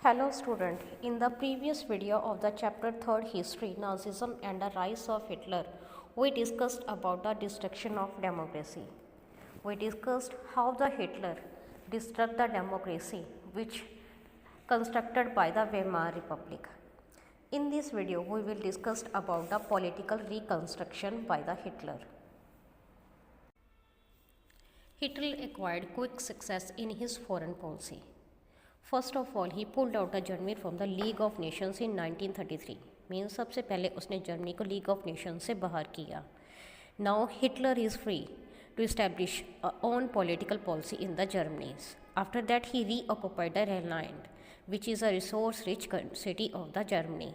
Hello student, in the previous video of the chapter 3rd History, Nazism and the Rise of Hitler, we discussed about the destruction of democracy. We discussed how the Hitler destroyed the democracy which constructed by the Weimar Republic. In this video, we will discuss about the political reconstruction by the Hitler. Hitler acquired quick success in his foreign policy. First of all, he pulled out Germany from the League of Nations in 1933. Means सबसे पहले उसने Germany को league of nation से बाहर किया. Now Hitler is free to establish a own political policy in the Germanies. After that, he reoccupied the Rhineland, which is a resource-rich city of the Germany.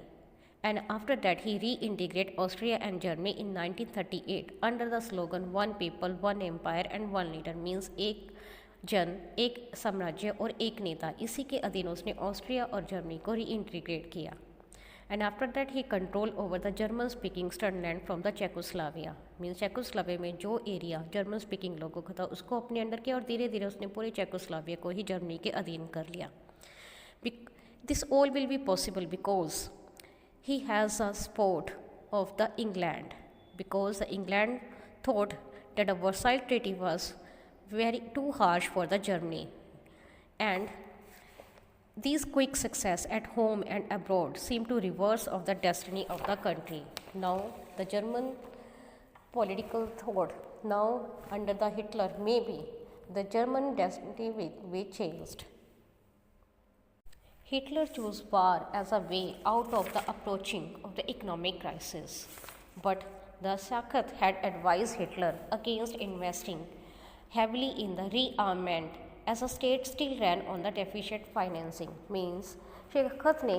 And after that, he reintegrated Austria and Germany in 1938 under the slogan "One people, one empire, and one leader." Means एक जन, एक साम्राज्य और एक नेता. इसी के अधीन उसने ऑस्ट्रिया और जर्मनी को रीइंटीग्रेट किया. And after that he control over the German speaking Sudetenland from the Czechoslovakia. Means Czechoslovakia में जो एरिया जर्मन स्पीकिंग लोगों का था उसको अपने अंडर किया और धीरे धीरे उसने पूरे चेकोस्लाविया को ही जर्मनी के अधीन कर लिया. This all will be possible because he has a support of the England, because the England thought that the Versailles treaty was very too harsh for the Germany, and these quick success at home and abroad seem to reverse of the destiny of the country. Now the German political thought, now under the Hitler, maybe the German destiny will be changed. Hitler chose war as a way out of the approaching of the economic crisis, but the Sahib had advised Hitler against investing heavily in the rearmament as a state still ran on the deficient financing. Means शेखत ने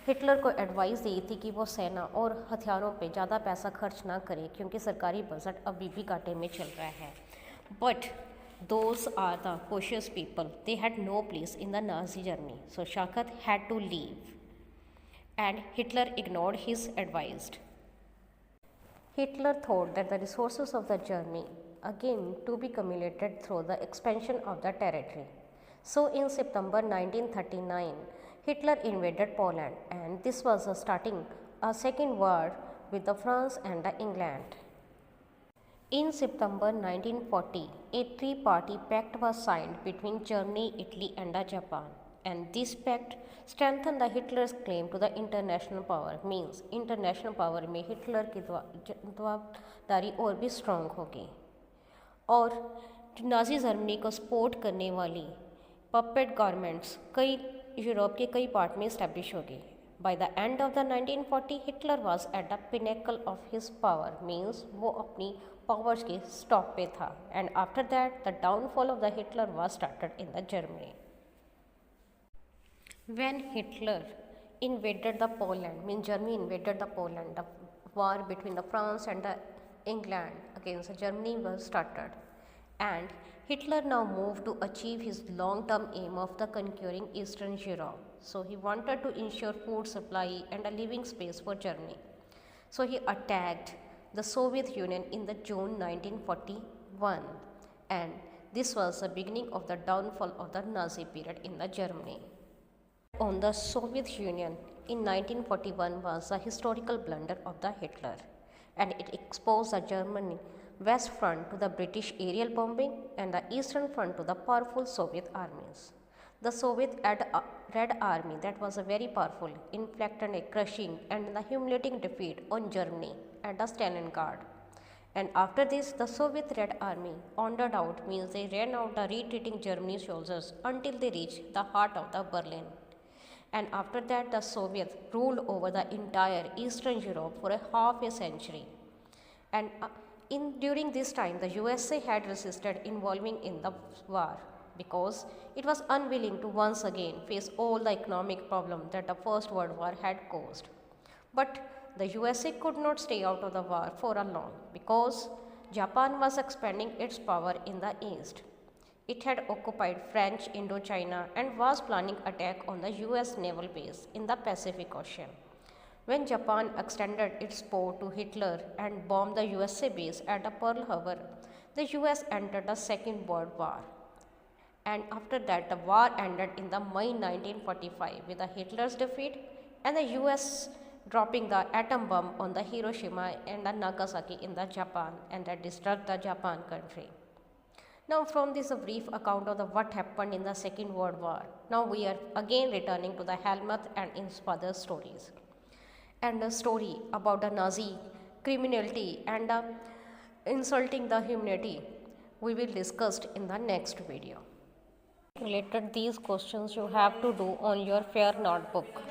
Hitler को advice दी थी कि वो सेना और हथियारों पे ज़्यादा पैसा खर्च ना करे क्योंकि सरकारी बजट अभी भी घाटे में चल रहा है. But those are the cautious people, they had no place in the Nazi Germany, so Sahib had to leave and Hitler ignored his advice. Hitler thought that the resources of the Germany again to be accumulated through the expansion of the territory. So in September 1939, Hitler invaded Poland, and this was starting a second war with the France and the England. In September 1940, a three-party pact was signed between Germany, Italy and Japan, and this pact strengthened the Hitler's claim to the international power. Means international power में Hitler की जवाबदारी और भी strong होगी. और Nazi Germany को support करने वाली पपेट गवर्नमेंट्स कई यूरोप के कई पार्ट में इस्टेब्लिश हो गई. By the end of the 1940 Hitler was at the pinnacle of his power. Means वो अपनी पावर्स के स्टॉप पे था. And after that the downfall of the Hitler was started in the Germany. When Hitler invaded the Poland, means Germany invaded the Poland, the war between the France and the England against Germany was started, and Hitler now moved to achieve his long-term aim of the conquering Eastern Europe. So he wanted to ensure food supply and a living space for Germany. So he attacked the Soviet Union in the June 1941, and this was the beginning of the downfall of the Nazi period in the Germany. On the Soviet Union in 1941 was a historical blunder of the Hitler, and it exposed the German West Front to the British aerial bombing and the Eastern Front to the powerful Soviet armies. The Soviet Red Army, that was a very powerful, inflicted a crushing and the humiliating defeat on Germany at the Stalingrad. And after this, the Soviet Red Army wandered out, means they ran out the retreating German soldiers until they reached the heart of the Berlin. And after that, the Soviets ruled over the entire Eastern Europe for a half a century. And during this time, the USA had resisted involving in the war because it was unwilling to once again face all the economic problems that the First World War had caused. But the USA could not stay out of the war for a long because Japan was expanding its power in the East. It had occupied French Indochina and was planning attack on the US naval base in the Pacific Ocean. When Japan extended its support to Hitler and bombed the USA base at Pearl Harbor, the US entered the Second World War. And after that, the war ended in the May 1945 with the Hitler's defeat and the US dropping the atom bomb on the Hiroshima and the Nagasaki in the Japan, and that destruct the Japan country. Now, from this a brief account of the what happened in the Second World War, now we are again returning to the Helmut and his father's stories, and a story about the Nazi criminality and insulting the humanity we will discuss in the next video. Related these questions you have to do on your fair notebook.